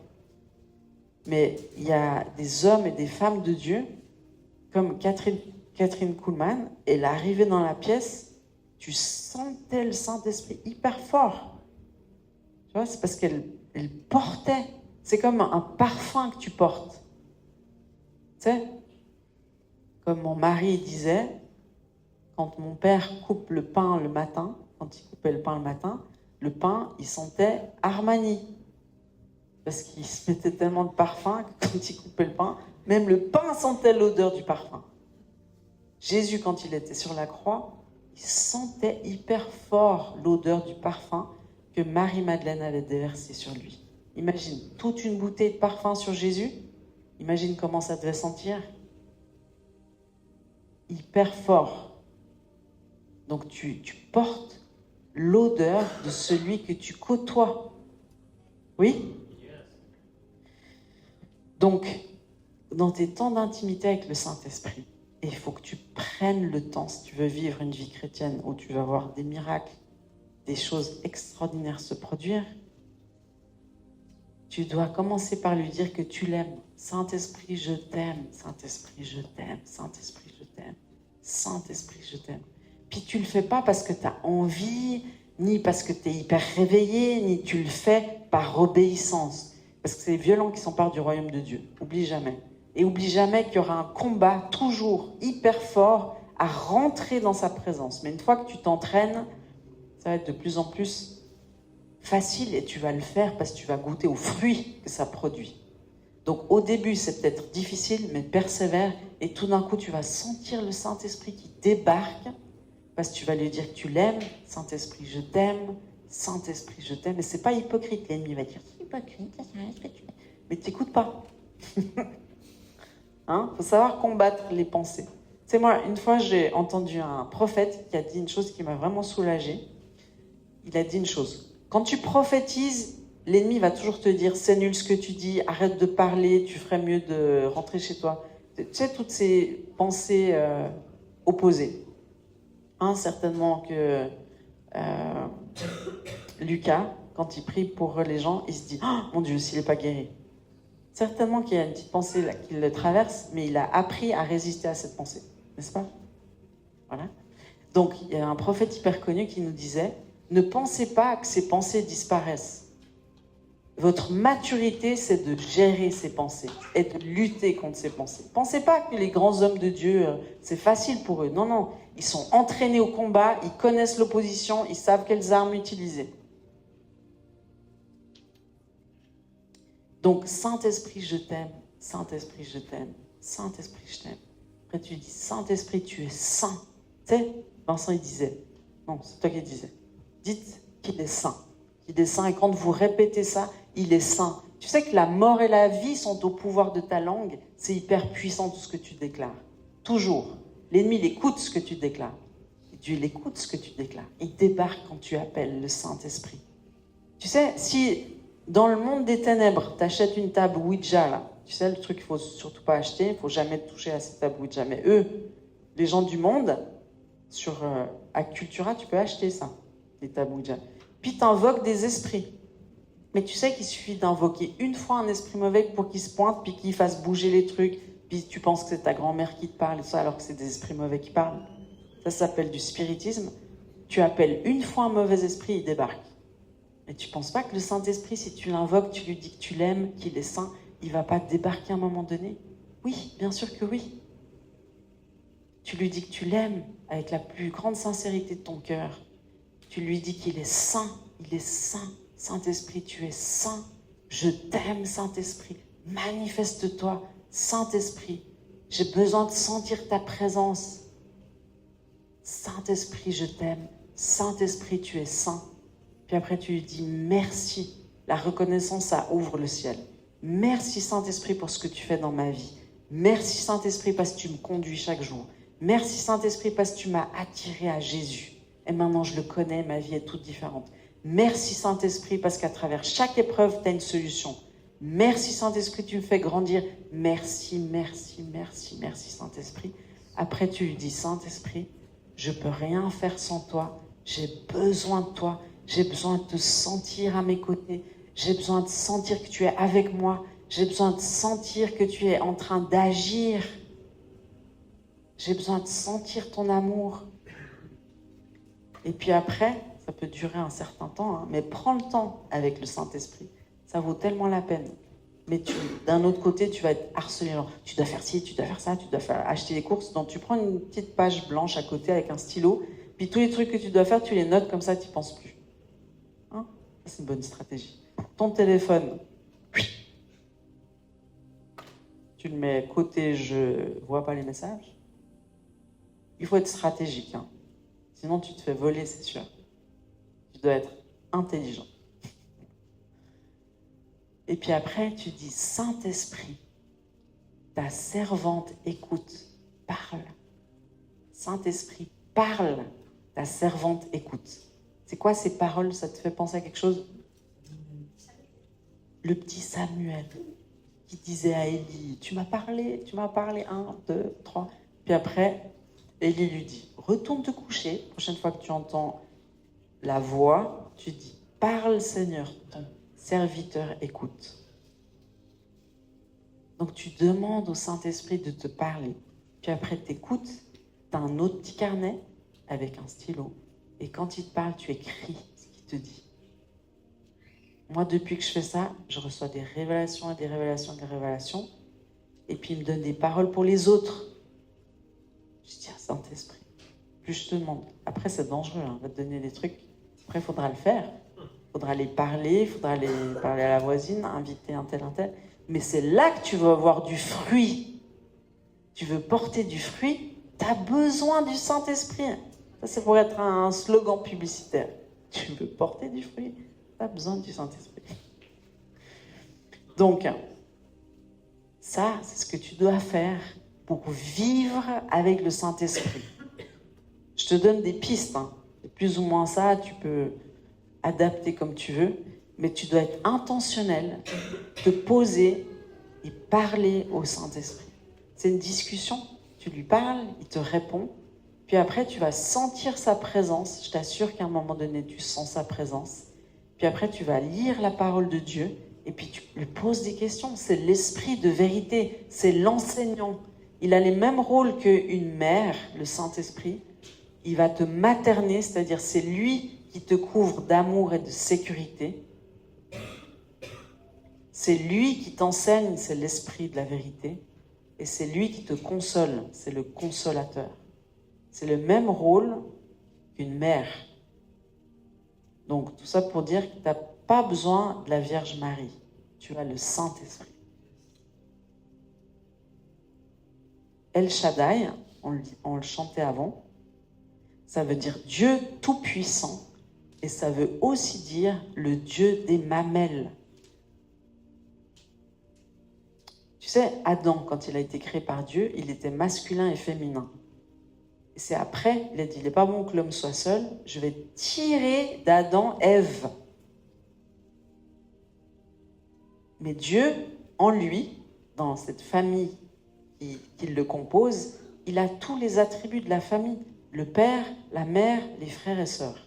Mais il y a des hommes et des femmes de Dieu, comme Catherine Kuhlman, elle arrivait dans la pièce, tu sentais le Saint-Esprit hyper fort. Tu vois, c'est parce qu'elle portait. C'est comme un parfum que tu portes. Tu sais, comme mon mari disait, quand mon père coupe le pain le matin, quand il coupait le pain le matin, le pain, il sentait Armani. Parce qu'il se mettait tellement de parfum que quand il coupait le pain, même le pain sentait l'odeur du parfum. Jésus, quand il était sur la croix, il sentait hyper fort l'odeur du parfum que Marie-Madeleine avait déversé sur lui. Imagine, toute une bouteille de parfum sur Jésus. Imagine comment ça devait sentir. Hyper fort. Donc tu portes l'odeur de celui que tu côtoies. Oui? Donc, dans tes temps d'intimité avec le Saint-Esprit, il faut que tu prennes le temps, si tu veux vivre une vie chrétienne où tu vas voir des miracles, des choses extraordinaires se produire, tu dois commencer par lui dire que tu l'aimes. Saint-Esprit, je t'aime. Saint-Esprit, je t'aime. Saint-Esprit, je t'aime. Saint-Esprit, je t'aime. Puis tu le fais pas parce que tu as envie, ni parce que tu es hyper réveillé, ni tu le fais par obéissance. Parce que c'est les violents qui s'emparent du royaume de Dieu. Oublie jamais. Et oublie jamais qu'il y aura un combat toujours hyper fort à rentrer dans sa présence. Mais une fois que tu t'entraînes, ça va être de plus en plus facile et tu vas le faire parce que tu vas goûter aux fruits que ça produit. Donc au début, c'est peut-être difficile, mais persévère et tout d'un coup, tu vas sentir le Saint-Esprit qui débarque parce que tu vas lui dire que tu l'aimes. Saint-Esprit, je t'aime. Saint-Esprit, je t'aime. Et c'est pas hypocrite. L'ennemi va dire, c'est hypocrite, ça c'est ce que tu... Mais t'écoutes pas. Faut savoir combattre les pensées. Tu sais, moi, une fois, j'ai entendu un prophète qui a dit une chose qui m'a vraiment soulagée. Il a dit une chose. Quand tu prophétises, l'ennemi va toujours te dire, c'est nul ce que tu dis, arrête de parler, tu ferais mieux de rentrer chez toi. Tu sais, toutes ces pensées opposées. Certainement que Lucas, quand il prie pour les gens, il se dit, oh mon Dieu, s'il n'est pas guéri. Certainement qu'il y a une petite pensée là, qui le traverse, mais il a appris à résister à cette pensée, n'est-ce pas? Voilà. Donc, il y a un prophète hyper connu qui nous disait, ne pensez pas que ces pensées disparaissent. Votre maturité, c'est de gérer ces pensées et de lutter contre ces pensées. Pensez pas que les grands hommes de Dieu, c'est facile pour eux. Non, non. Ils sont entraînés au combat, ils connaissent l'opposition, ils savent quelles armes utiliser. Donc, Saint-Esprit, je t'aime. Saint-Esprit, je t'aime. Saint-Esprit, je t'aime. Après, tu dis, Saint-Esprit, tu es saint. Tu sais, Vincent, il disait. Non, c'est toi qui disais. Dites qu'il est saint. Qu'il est saint. Et quand vous répétez ça, il est saint. Tu sais que la mort et la vie sont au pouvoir de ta langue. C'est hyper puissant tout ce que tu déclares. Toujours. L'ennemi, il écoute ce que tu déclares. Et Dieu, il écoute ce que tu déclares. Il débarque quand tu appelles le Saint-Esprit. Tu sais, si dans le monde des ténèbres, tu achètes une table Ouija, là, tu sais, le truc qu'il ne faut surtout pas acheter, il ne faut jamais toucher à cette table Ouija. Mais eux, les gens du monde, sur Cultura, tu peux acheter ça, les tables Ouija. Puis tu invoques des esprits. Mais tu sais qu'il suffit d'invoquer une fois un esprit mauvais pour qu'il se pointe, puis qu'il fasse bouger les trucs, puis tu penses que c'est ta grand-mère qui te parle, et ça, alors que c'est des esprits mauvais qui parlent. Ça s'appelle du spiritisme. Tu appelles une fois un mauvais esprit, il débarque. Et tu ne penses pas que le Saint-Esprit, si tu l'invoques, tu lui dis que tu l'aimes, qu'il est saint, il ne va pas débarquer à un moment donné? Oui, bien sûr que oui. Tu lui dis que tu l'aimes avec la plus grande sincérité de ton cœur. Tu lui dis qu'il est saint, il est saint. Saint-Esprit, tu es saint. Je t'aime, Saint-Esprit. Manifeste-toi, Saint-Esprit. J'ai besoin de sentir ta présence. Saint-Esprit, je t'aime. Saint-Esprit, tu es saint. Puis après, tu lui dis merci. La reconnaissance, ça ouvre le ciel. Merci, Saint-Esprit, pour ce que tu fais dans ma vie. Merci, Saint-Esprit, parce que tu me conduis chaque jour. Merci, Saint-Esprit, parce que tu m'as attiré à Jésus. Et maintenant, je le connais, ma vie est toute différente. Merci Saint-Esprit parce qu'à travers chaque épreuve, tu as une solution. Merci Saint-Esprit, tu me fais grandir. Merci, merci, merci, merci Saint-Esprit. Après, tu lui dis, Saint-Esprit, je ne peux rien faire sans toi. J'ai besoin de toi. J'ai besoin de te sentir à mes côtés. J'ai besoin de sentir que tu es avec moi. J'ai besoin de sentir que tu es en train d'agir. J'ai besoin de sentir ton amour. Et puis après, ça peut durer un certain temps, hein, mais prends le temps avec le Saint-Esprit. Ça vaut tellement la peine. Mais d'un autre côté, tu vas être harcelé. Genre, tu dois faire ci, tu dois faire ça, tu dois acheter des courses. Donc tu prends une petite page blanche à côté avec un stylo, puis tous les trucs que tu dois faire, tu les notes comme ça, tu n'y penses plus. Hein? C'est une bonne stratégie. Ton téléphone, tu le mets côté je vois pas les messages. Il faut être stratégique. Hein. Sinon, tu te fais voler, c'est sûr. Tu dois être intelligent. Et puis après, tu dis, Saint-Esprit, ta servante écoute, parle. Saint-Esprit, parle, ta servante écoute. C'est quoi ces paroles? Ça te fait penser à quelque chose? Le petit Samuel qui disait à Élie, tu m'as parlé, 1, 2, 3. Puis après, Élie lui dit, retourne te coucher. Prochaine fois que tu entends la voix, tu dis, parle Seigneur, ton serviteur écoute. Donc tu demandes au Saint-Esprit de te parler. Puis après tu écoutes, tu as un autre petit carnet avec un stylo. Et quand il te parle, tu écris ce qu'il te dit. Moi, depuis que je fais ça, je reçois des révélations et des révélations et des révélations. Et puis il me donne des paroles pour les autres. Je dis, ah, Saint-Esprit, plus je te demande. Après, c'est dangereux, hein, on va te donner des trucs. Après, il faudra le faire. Il faudra aller parler, il faudra aller parler à la voisine, inviter un tel. Mais c'est là que tu veux avoir du fruit. Tu veux porter du fruit, tu as besoin du Saint-Esprit. Ça, c'est pour être un slogan publicitaire. Tu veux porter du fruit, tu as besoin du Saint-Esprit. Donc, ça, c'est ce que tu dois faire pour vivre avec le Saint-Esprit. Je te donne des pistes. Hein. Plus ou moins ça, tu peux adapter comme tu veux, mais tu dois être intentionnel, te poser et parler au Saint-Esprit. C'est une discussion, tu lui parles, il te répond, puis après tu vas sentir sa présence. Je t'assure qu'à un moment donné, tu sens sa présence. Puis après, tu vas lire la parole de Dieu, et puis tu lui poses des questions. C'est l'esprit de vérité, c'est l'enseignant. Il a les mêmes rôles qu'une mère, le Saint-Esprit. Il va te materner, c'est-à-dire c'est lui qui te couvre d'amour et de sécurité. C'est lui qui t'enseigne, c'est l'esprit de la vérité. Et c'est lui qui te console, c'est le consolateur. C'est le même rôle qu'une mère. Donc tout ça pour dire que tu n'as pas besoin de la Vierge Marie. Tu as le Saint-Esprit. El Shaddai, on le chantait avant, ça veut dire Dieu tout-puissant. Et ça veut aussi dire le Dieu des mamelles. Tu sais, Adam, quand il a été créé par Dieu, il était masculin et féminin. Et c'est après, il a dit, il n'est pas bon que l'homme soit seul, je vais tirer d'Adam Ève. Mais Dieu, en lui, dans cette famille qui le compose, il a tous les attributs de la famille. Le père, la mère, les frères et sœurs.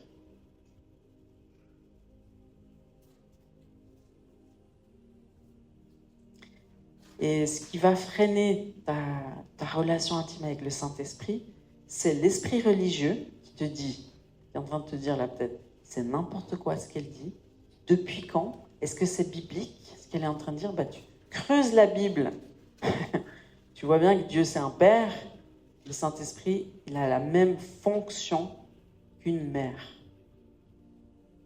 Et ce qui va freiner ta relation intime avec le Saint-Esprit, c'est l'esprit religieux qui te dit, qui est en train de te dire là peut-être, c'est n'importe quoi ce qu'elle dit. Depuis quand? Est-ce que c'est biblique? Ce qu'elle est en train de dire, bah tu creuses la Bible. Tu vois bien que Dieu c'est un père, le Saint-Esprit, il a la même fonction qu'une mère.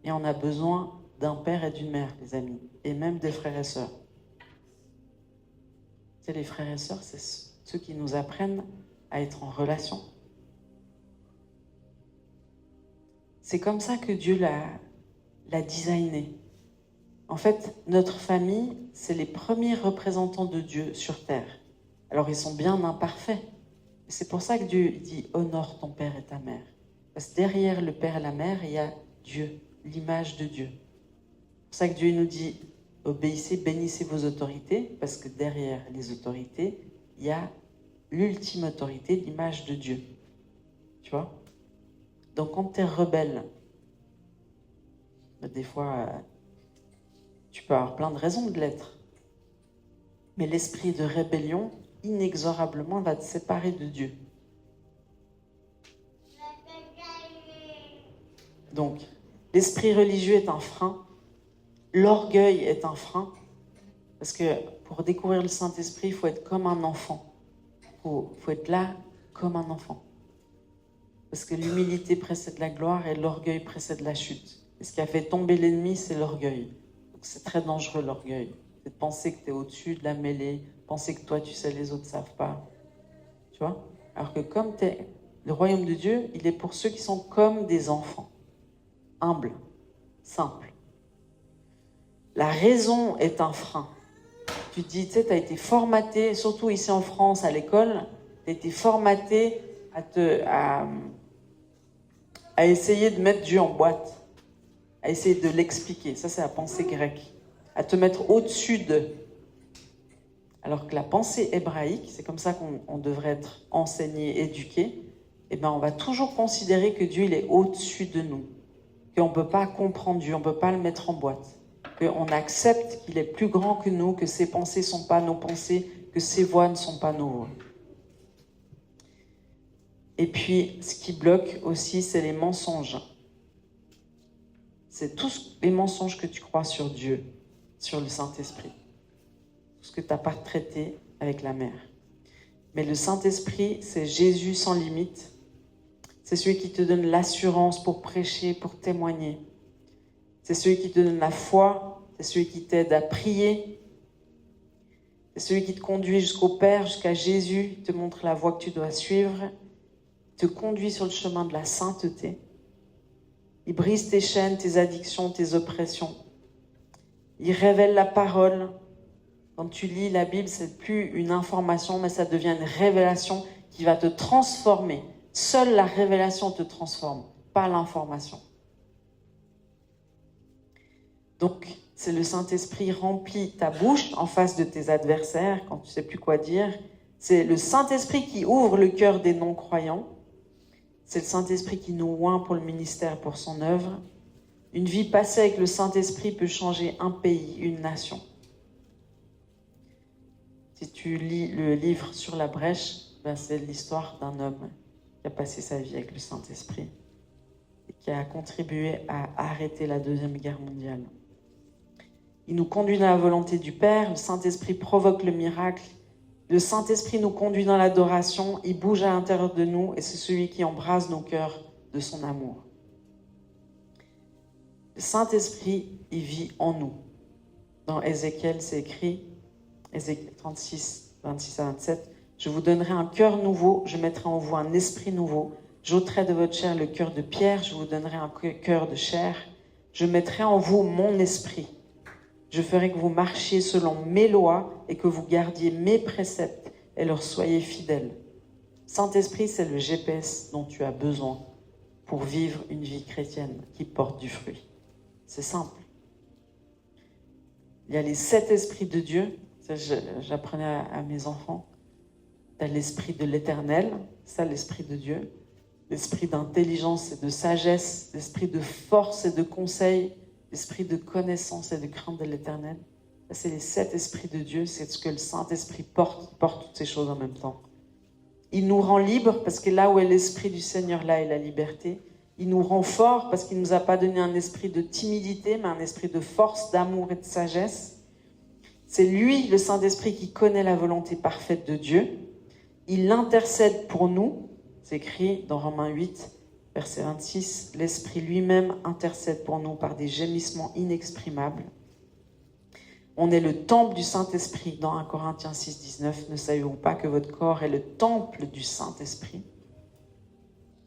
Et on a besoin d'un père et d'une mère, les amis, et même des frères et sœurs. Tu sais, les frères et sœurs, c'est ceux qui nous apprennent à être en relation. C'est comme ça que Dieu l'a designé. En fait, notre famille, c'est les premiers représentants de Dieu sur terre. Alors, ils sont bien imparfaits. C'est pour ça que Dieu dit « Honore ton père et ta mère ». Parce que derrière le père et la mère, il y a Dieu, l'image de Dieu. C'est pour ça que Dieu nous dit, obéissez, bénissez vos autorités, parce que derrière les autorités, il y a l'ultime autorité, l'image de Dieu. Tu vois? Donc quand tu es rebelle, des fois, tu peux avoir plein de raisons de l'être. Mais l'esprit de rébellion, inexorablement, va te séparer de Dieu. Donc, l'esprit religieux est un frein. L'orgueil est un frein. Parce que pour découvrir le Saint-Esprit, il faut être comme un enfant. Il faut être là comme un enfant. Parce que l'humilité précède la gloire et l'orgueil précède la chute. Et ce qui a fait tomber l'ennemi, c'est l'orgueil. Donc c'est très dangereux l'orgueil. C'est de penser que tu es au-dessus de la mêlée, penser que toi tu sais, les autres ne savent pas. Tu vois? Alors que comme le royaume de Dieu, il est pour ceux qui sont comme des enfants. Humbles, simples. La raison est un frein. Tu te dis, tu sais, tu as été formaté, surtout ici en France, à l'école, tu as été formaté à essayer de mettre Dieu en boîte, à essayer de l'expliquer. Ça, c'est la pensée grecque. À te mettre au-dessus de. Alors que la pensée hébraïque, c'est comme ça qu'on devrait être enseigné, éduqué, eh ben, on va toujours considérer que Dieu, il est au-dessus de nous. Qu'on ne peut pas comprendre Dieu, on ne peut pas le mettre en boîte. Qu'on accepte qu'il est plus grand que nous, que ses pensées ne sont pas nos pensées, que ses voies ne sont pas nos voies. Et puis, ce qui bloque aussi, c'est les mensonges. C'est tous les mensonges que tu crois sur Dieu, sur le Saint-Esprit. Tout ce que tu n'as pas traité avec la mère. Mais le Saint-Esprit, c'est Jésus sans limite. C'est celui qui te donne l'assurance pour prêcher, pour témoigner. C'est celui qui te donne la foi. C'est celui qui t'aide à prier. C'est celui qui te conduit jusqu'au Père, jusqu'à Jésus. Il te montre la voie que tu dois suivre. Il te conduit sur le chemin de la sainteté. Il brise tes chaînes, tes addictions, tes oppressions. Il révèle la parole. Quand tu lis la Bible, c'est plus une information, mais ça devient une révélation qui va te transformer. Seule la révélation te transforme, pas l'information. Donc, c'est le Saint-Esprit remplit ta bouche en face de tes adversaires quand tu ne sais plus quoi dire. C'est le Saint-Esprit qui ouvre le cœur des non-croyants. C'est le Saint-Esprit qui nous oint pour le ministère, pour son œuvre. Une vie passée avec le Saint-Esprit peut changer un pays, une nation. Si tu lis le livre sur la brèche, ben c'est l'histoire d'un homme qui a passé sa vie avec le Saint-Esprit et qui a contribué à arrêter la Deuxième Guerre mondiale. Il nous conduit dans la volonté du Père, le Saint-Esprit provoque le miracle, le Saint-Esprit nous conduit dans l'adoration, il bouge à l'intérieur de nous et c'est celui qui embrase nos cœurs de son amour. Le Saint-Esprit, il vit en nous. Dans Ézéchiel, c'est écrit, Ézéchiel 36, 26 à 27, « Je vous donnerai un cœur nouveau, je mettrai en vous un esprit nouveau, j'ôterai de votre chair le cœur de pierre, je vous donnerai un cœur de chair, je mettrai en vous mon esprit. Je ferai que vous marchiez selon mes lois et que vous gardiez mes préceptes et leur soyez fidèles. » Saint-Esprit, c'est le GPS dont tu as besoin pour vivre une vie chrétienne qui porte du fruit. C'est simple. Il y a les 7 esprits de Dieu. J'apprenais à mes enfants. Tu as l'esprit de l'Éternel, ça l'esprit de Dieu. L'esprit d'intelligence et de sagesse, l'esprit de force et de conseil, l'esprit de connaissance et de crainte de l'Éternel. Ça, c'est les 7 esprits de Dieu. C'est ce que le Saint-Esprit porte. Il porte toutes ces choses en même temps. Il nous rend libres parce que là où est l'esprit du Seigneur, là est la liberté. Il nous rend forts parce qu'il ne nous a pas donné un esprit de timidité, mais un esprit de force, d'amour et de sagesse. C'est lui, le Saint-Esprit, qui connaît la volonté parfaite de Dieu. Il intercède pour nous. C'est écrit dans Romains 8, verset 26. L'Esprit lui-même intercède pour nous par des gémissements inexprimables. On est le temple du Saint-Esprit dans 1 Corinthiens 6, 19. Ne savez-vous pas que votre corps est le temple du Saint-Esprit?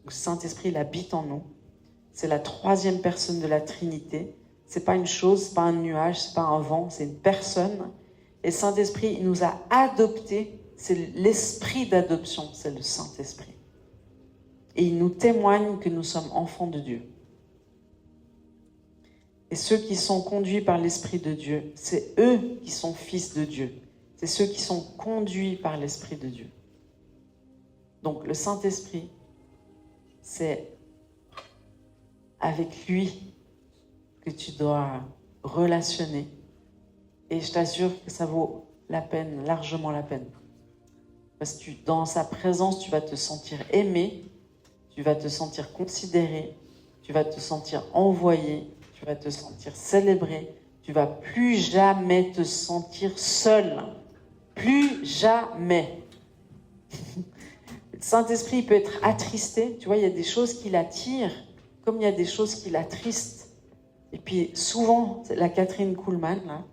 Le Saint-Esprit, il habite en nous. C'est la 3e personne de la Trinité. C'est pas une chose, c'est pas un nuage, c'est pas un vent, c'est une personne. Et le Saint-Esprit, il nous a adoptés. C'est l'esprit d'adoption, c'est le Saint-Esprit. Et il nous témoigne que nous sommes enfants de Dieu. Et ceux qui sont conduits par l'Esprit de Dieu, c'est eux qui sont fils de Dieu. C'est ceux qui sont conduits par l'Esprit de Dieu. Donc le Saint-Esprit, c'est avec lui que tu dois relationner. Et je t'assure que ça vaut la peine, largement la peine. Parce que dans sa présence, tu vas te sentir aimé, tu vas te sentir considéré, tu vas te sentir envoyé, tu vas te sentir célébré, tu vas plus jamais te sentir seul. Plus jamais. Le Saint-Esprit peut être attristé. Tu vois, il y a des choses qui l'attirent, comme il y a des choses qui l'attristent. Et puis souvent, la Catherine Kuhlman, là,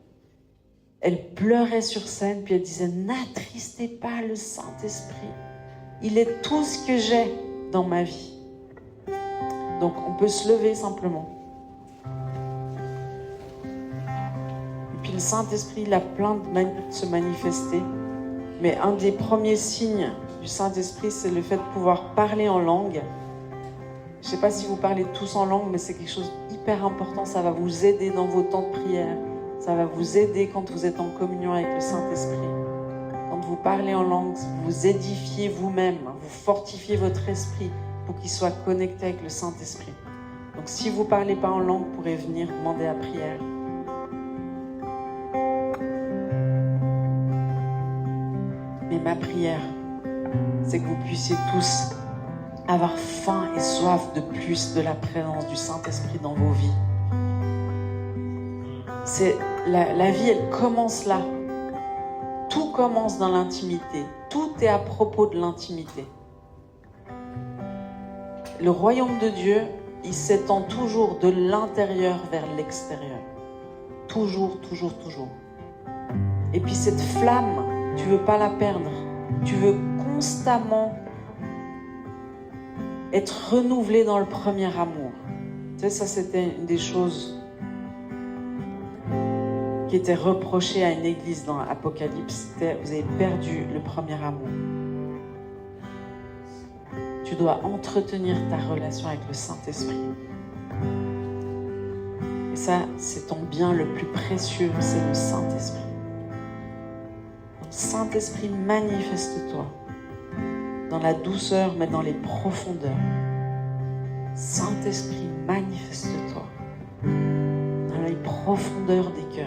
elle pleurait sur scène, puis elle disait « N'attristez pas le Saint-Esprit. Il est tout ce que j'ai dans ma vie. » Donc, on peut se lever simplement. Et puis, le Saint-Esprit, il a plein de manières de se manifester. Mais un des premiers signes du Saint-Esprit, c'est le fait de pouvoir parler en langue. Je ne sais pas si vous parlez tous en langue, mais c'est quelque chose d'hyper important. Ça va vous aider dans vos temps de prière. Ça va vous aider quand vous êtes en communion avec le Saint-Esprit. Quand vous parlez en langue, vous édifiez vous-même, vous fortifiez votre esprit pour qu'il soit connecté avec le Saint-Esprit. Donc si vous ne parlez pas en langue, vous pourrez venir demander la prière. Mais ma prière, c'est que vous puissiez tous avoir faim et soif de plus de la présence du Saint-Esprit dans vos vies. C'est la vie, elle commence là. Tout commence dans l'intimité. Tout est à propos de l'intimité. Le royaume de Dieu, il s'étend toujours de l'intérieur vers l'extérieur. Toujours, toujours, toujours. Et puis cette flamme, tu veux pas la perdre. Tu veux constamment être renouvelé dans le premier amour. Tu sais, ça c'était une des choses qui était reproché à une église dans Apocalypse, c'était vous avez perdu le premier amour. Tu dois entretenir ta relation avec le Saint-Esprit. Et ça, c'est ton bien le plus précieux, c'est le Saint-Esprit. Donc, Saint-Esprit, manifeste-toi dans la douceur, mais dans les profondeurs. Saint-Esprit, manifeste-toi dans les profondeurs des cœurs.